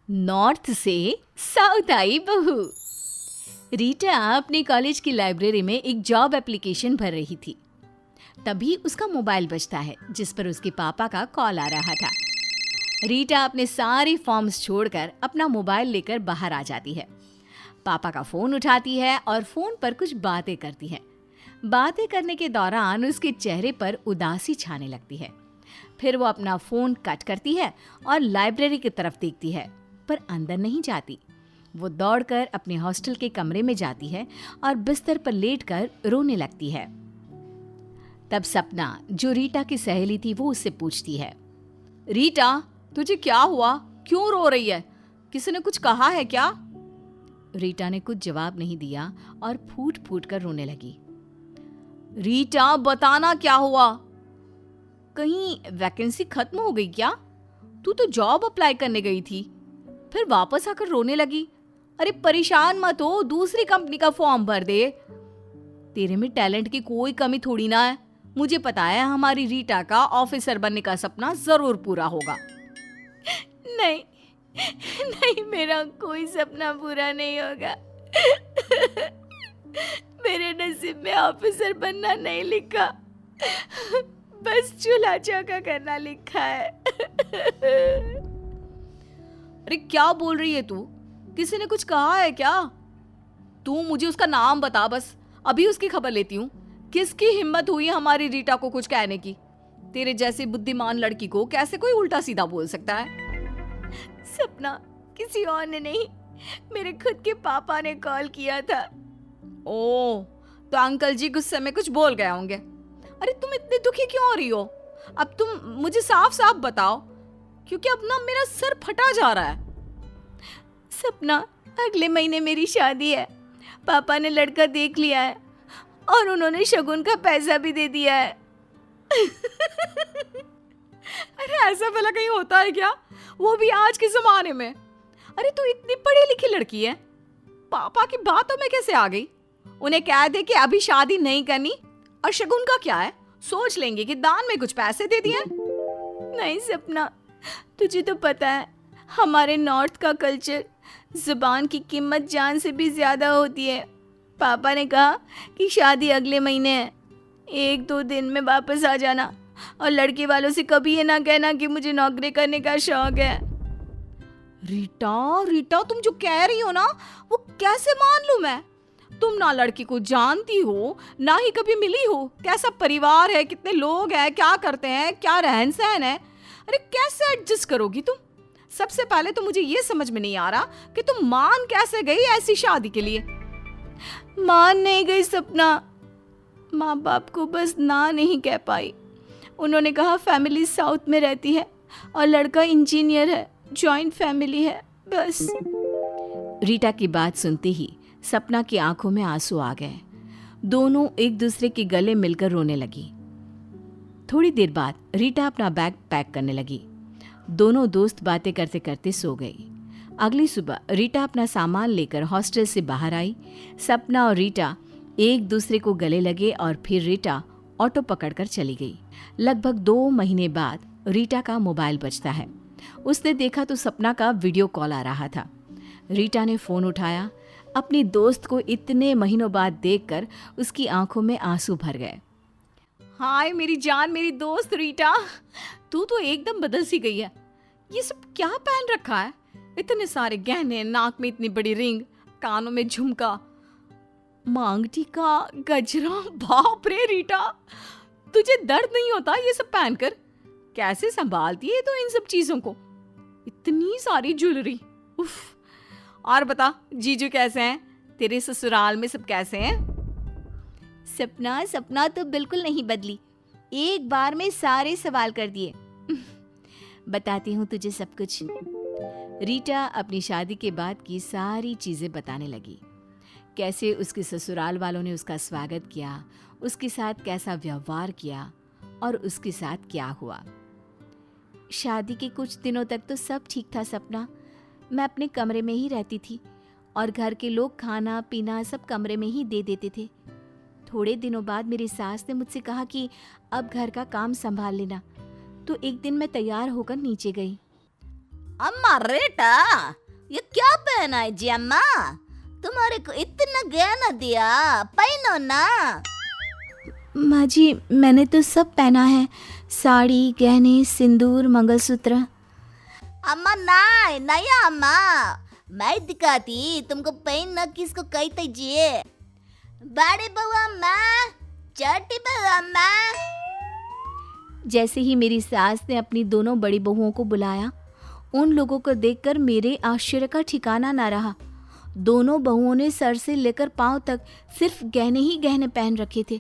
North से south आई बहू। रीटा अपने कॉलेज की लाइब्रेरी में एक जॉब एप्लीकेशन भर रही थी। तभी उसका मोबाइल बजता है, जिस पर उसके पापा का कॉल आ रहा था। रीटा अपने सारे फॉर्म्स छोड़कर अपना मोबाइल लेकर बाहर आ जाती है। पापा का फोन उठाती है और फोन पर कुछ बातें करती है। बातें करने के दौरान उसके चेहरे पर उदासी छाने लगती है। फिर वो अपना फोन कट करती है और लाइब्रेरी की तरफ देखती है, पर अंदर नहीं जाती। वो दौड़कर अपने हॉस्टल के कमरे में जाती है और बिस्तर पर लेटकर रोने लगती है। तब सपना, जो रीटा की सहेली थी, वो उससे पूछती है, रीटा, तुझे क्या हुआ? क्यों रो रही है? किसी ने कुछ कहा है क्या? रीटा ने कुछ जवाब नहीं दिया और फूट फूट कर रोने लगी। रीटा, बताना क्या हुआ? कहीं वैकेंसी खत्म हो गई क्या? तू तो जॉब अप्लाई करने गई थी, फिर वापस आकर रोने लगी। अरे परेशान मत हो, दूसरी कंपनी का फॉर्म भर दे। तेरे में टैलेंट की कोई कमी थोड़ी ना है। मुझे पता है हमारी रीटा का ऑफिसर बनने का सपना जरूर पूरा होगा। नहीं नहीं, मेरा कोई सपना पूरा नहीं होगा। मेरे नसीब में ऑफिसर बनना नहीं लिखा, बस चूल्हा चौका करना लिखा है। अरे क्या बोल रही है तू? किसी ने कुछ कहा है क्या? तू मुझे उसका नाम बता, बस अभी उसकी खबर लेती हूँ। किसकी हिम्मत हुई हमारी रीटा को कुछ कहने की? तेरे जैसी बुद्धिमान लड़की को कैसे कोई उल्टा सीधा बोल सकता है? सपना, किसी और ने नहीं, मेरे खुद के पापा ने कॉल किया था। ओह, तो अंकल जी गुस्से में कुछ बोल गए होंगे। अरे तुम इतनी दुखी क्यों हो रही हो? अब तुम मुझे साफ साफ बताओ, क्योंकि अब ना मेरा सर फटा जा रहा है। सपना, अगले महीने मेरी शादी है। पापा ने लड़का देख लिया है और उन्होंने शगुन का पैसा भी दे दिया है। अरे ऐसा भला कहीं होता है क्या? वो भी आज के जमाने में। अरे तू इतनी पढ़ी लिखी लड़की है, पापा की बातों में कैसे आ गई? उन्हें कह दे कि अभी शादी नहीं करनी, और शगुन का क्या है, सोच लेंगे कि दान में कुछ पैसे दे दिए। नहीं सपना, तुझे तो पता है हमारे नॉर्थ का कल्चर, जुबान की कीमत जान से भी ज्यादा होती है। पापा ने कहा कि शादी अगले महीने है, 1-2 दिन में वापस आ जाना, और लड़के वालों से कभी ये ना कहना कि मुझे नौकरी करने का शौक है। रीटा, रीटा, तुम जो कह रही हो ना, वो कैसे मान लूं मैं? तुम ना लड़की को जानती हो, ना ही कभी मिली हो। कैसा परिवार है, कितने लोग हैं, क्या करते हैं, क्या रहन सहन है। अरे कैसे एडजस्ट करोगी तुम? सबसे पहले तो मुझे ये समझ में नहीं आ रहा कि तुम मान कैसे गई ऐसी शादी के लिए। मान नहीं गई सपना, माँ बाप को बस ना नहीं कह पाई। उन्होंने कहा फैमिली साउथ में रहती है और लड़का इंजीनियर है, जॉइंट फैमिली है, बस। रीटा की बात सुनते ही सपना की आंखों में आंसू आ गए। दोनों एक दूसरे के गले मिलकर रोने लगी। थोड़ी देर बाद रीटा अपना बैग पैक करने लगी। दोनों दोस्त बातें करते करते सो गई। अगली सुबह रीटा अपना सामान लेकर हॉस्टल से बाहर आई। सपना और रीटा एक दूसरे को गले लगे और फिर रीटा ऑटो पकड़कर चली गई। लगभग 2 महीने बाद रीटा का मोबाइल बजता है। उसने देखा तो सपना का वीडियो कॉल आ रहा था। रीटा ने फोन उठाया। अपनी दोस्त को इतने महीनों बाद देखकर उसकी आंखों में आंसू भर गए। हाय मेरी जान, मेरी दोस्त रीटा, तू तो एकदम बदल सी गई है। ये सब क्या पहन रखा है? इतने सारे गहने, नाक में इतनी बड़ी रिंग, कानों में झुमका, मांग टीका, गजरा। बाप रे रीटा, तुझे दर्द नहीं होता ये सब पहनकर? कैसे संभालती है तो इन सब चीजों को? इतनी सारी ज्वेलरी, उफ। और बता, जीजू कैसे हैं? तेरे ससुराल में सब कैसे हैं? सपना, सपना तो बिल्कुल नहीं बदली, एक बार में सारे सवाल कर दिए। बताती हूँ तुझे सब कुछ। रीटा अपनी शादी के बाद की सारी चीजें बताने लगी। कैसे उसके ससुराल वालों ने उसका स्वागत किया, उसके साथ कैसा व्यवहार किया और उसके साथ क्या हुआ। शादी के कुछ दिनों तक तो सब ठीक था सपना। मैं अपने कमरे में ही रहती थी और घर के लोग खाना पीना सब कमरे में ही दे देते थे। थोड़े दिनों बाद मेरी सास ने मुझसे कहा कि अब घर का काम संभाल लेना, तो एक दिन मैं तैयार होकर नीचे गई। अम्मा रेटा, ये क्या पहना है जी अम्मा? तुम्हारे को इतना गहना दिया, पहनो ना। माँ जी, मैंने तो सब पहना है, साड़ी, गहने, सिंदूर, मंगलसूत्र। अम्मा नया अम्मा, मैं दिखाती तुमको पहनना किसको कहते जी। बड़ी बहू अम्मा, छोटी बहू अम्मा। जैसे ही मेरी सास ने अपनी दोनों बड़ी बहुओं को बुलाया, उन लोगों को देखकर मेरे आश्चर्य का ठिकाना ना रहा। दोनों बहुओं ने सर से लेकर पांव तक सिर्फ गहने ही गहने पहन रखे थे।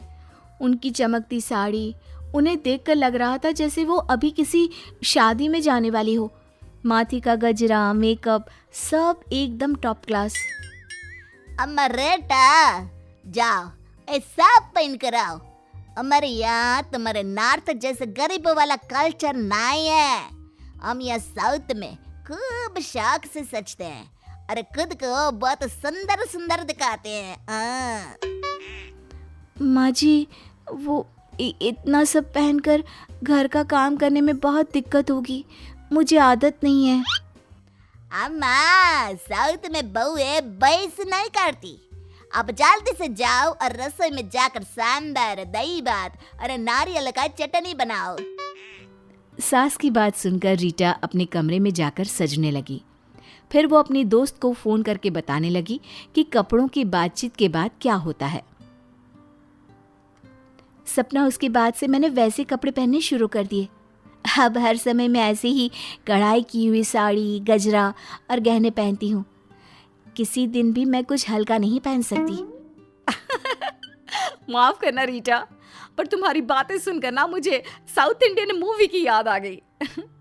उनकी चमकती साड़ी उन्हें देखकर लग रहा था जैसे वो अभी किसी शादी में जाने वाली हो। माथे का गजरा, मेकअप सब एकदम टॉप क्लास। अम्मा रेटा, जाओ ऐसा पहन कर आओ। हमारे यहाँ तुम्हारे नॉर्थ जैसे गरीबों वाला कल्चर नहीं है। हम यहाँ साउथ में खूब शौक से सजते हैं और खुद को बहुत सुंदर सुंदर दिखाते हैं। माँ जी, वो इतना सब पहनकर घर का काम करने में बहुत दिक्कत होगी, मुझे आदत नहीं है। अम्मा, साउथ में बहुएं बैस नहीं करती। अब जल्दी से जाओ और रसोई में जाकर सांभर, दही भात और नारियल का चटनी बनाओ। सास की बात सुनकर रीटा अपने कमरे में जाकर सजने लगी। फिर वो अपनी दोस्त को फ़ोन करके बताने लगी कि कपड़ों की बातचीत के बाद क्या होता है। सपना, उसके बाद से मैंने वैसे कपड़े पहनने शुरू कर दिए। अब हर समय मैं ऐसे ही कढ़ाई की हुई साड़ी, गजरा और गहने पहनती हूँ। किसी दिन भी मैं कुछ हल्का नहीं पहन सकती। माफ करना रीटा, पर तुम्हारी बातें सुनकर ना मुझे साउथ इंडियन मूवी की याद आ गई।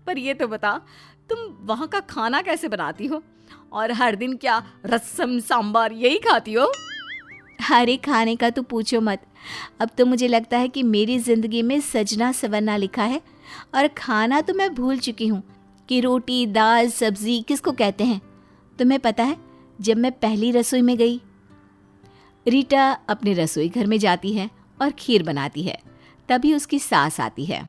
पर ये तो बता, तुम वहाँ का खाना कैसे बनाती हो? और हर दिन क्या रसम सांबार यही खाती हो? अरे खाने का तो पूछो मत। अब तो मुझे लगता है कि मेरी ज़िंदगी में सजना संवरना लिखा है। और खाना तो मैं भूल चुकी हूँ कि रोटी, दाल, सब्जी किसको कहते हैं। तुम्हें पता है, जब मैं पहली रसोई में गई, रीटा अपने रसोई घर में जाती है और खीर बनाती है। तभी उसकी सास आती है।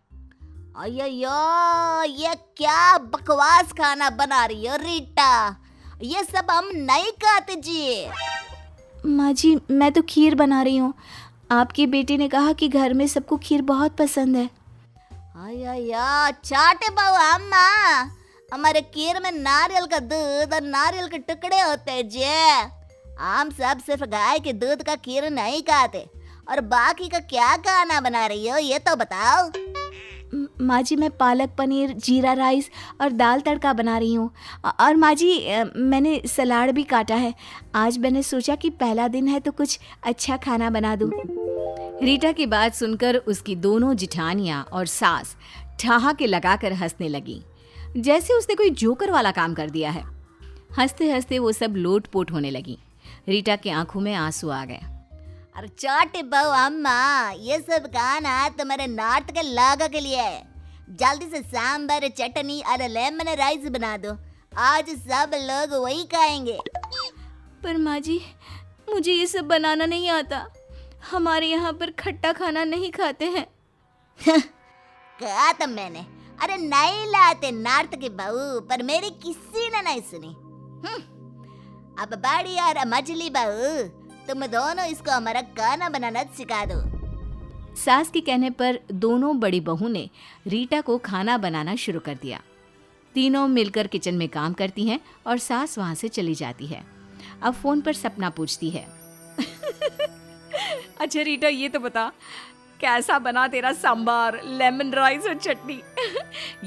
अय्यो, ये क्या बकवास खाना बना रही हो रीटा? ये सब हम नहीं खाते जी। माँ जी, मैं तो खीर बना रही हूँ। आपके बेटे ने कहा कि घर में सबको खीर बहुत पसंद है। अय्यो, चाटे बहू अम्मा, हमारे खीर में नारियल का दूध और नारियल के टुकड़े होते हैं जी। हम सब सिर्फ गाय के दूध का खीर नहीं खाते। और बाकी का क्या खाना बना रही हो ये तो बताओ। माँ जी, मैं पालक पनीर, जीरा राइस और दाल तड़का बना रही हूँ। और माँ जी, मैंने सलाद भी काटा है। आज मैंने सोचा कि पहला दिन है तो कुछ अच्छा खाना बना दूँ। रीटा की बात सुनकर उसकी दोनों जिठानियाँ और सास ठहाके लगाकर हंसने लगी, जैसे उसने कोई जोकर वाला काम कर दिया है। हंसते हंसते वो सब लोटपोट होने लगी। रीटा की आंखों में आंसू आ गए। अरे चाटे बहू अम्मा, ये सब खाना तुम्हारे नॉर्थ के लोगों के लिए है। जल्दी से सांभर, चटनी और लेमन राइस बना दो। आज सब लोग वही खाएंगे। पर माँ जी, मुझे ये सब बनाना नहीं आता। हमारे यहाँ पर खट्टा खाना नहीं खाते हैं। कहा था मैंने, अरे नहीं लाते नॉर्थ की बहू, पर मेरी किसी ने नहीं सुनी। अब बड़ी और मछली बहू, तुम दोनों इसको हमारा खाना बनाना सिखा दो। सास के कहने पर दोनों बड़ी बहू ने रीटा को खाना बनाना शुरू कर दिया। तीनों मिलकर किचन में काम करती हैं और सास वहां से चली जाती है। अब फोन पर सपना पूछती है। अच्छा रीटा, ये तो बता, कैसा बना तेरा सांबार, लेमन राइस और चटनी?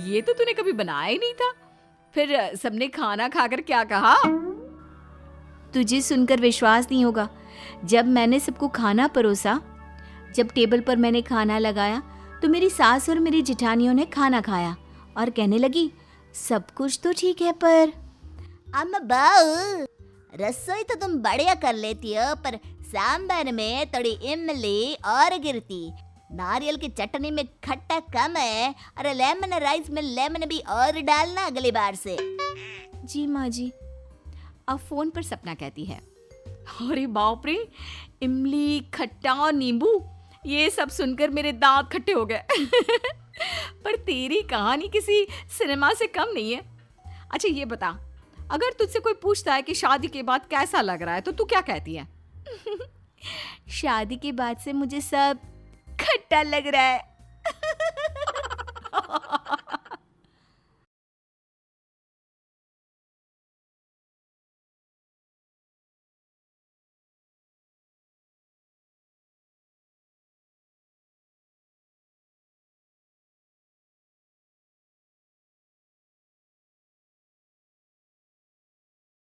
ये तो तूने कभी बनाया ही नहीं था। फिर सबने खाना खाकर क्या कहा? तुझे सुनकर विश्वास नहीं होगा। जब मैंने सबको खाना परोसा, जब टेबल पर मैंने खाना लगाया, तो मेरी सास और मेरी जिठानियों ने खाना खाया और कहने लगी, सब कुछ तो ठीक है, पर अम्मा बहू, रसोई तो तुम बढ़िया कर लेती हो, पर सांभर में थोड़ी इमली और गिरती, नारियल की चटनी में खट्टा कम है, और लेमन राइस में लेमन भी और डालना अगली बार से। जी माँ जी। अब फोन पर सपना कहती है, अरे बाप रे, इमली, खट्टा और नींबू, ये सब सुनकर मेरे दांत खट्टे हो गए। पर तेरी कहानी किसी सिनेमा से कम नहीं है। अच्छा ये बता, अगर तुझसे कोई पूछता है कि शादी के बाद कैसा लग रहा है तो तू क्या कहती है? शादी के बाद से मुझे सब खट्टा लग रहा है।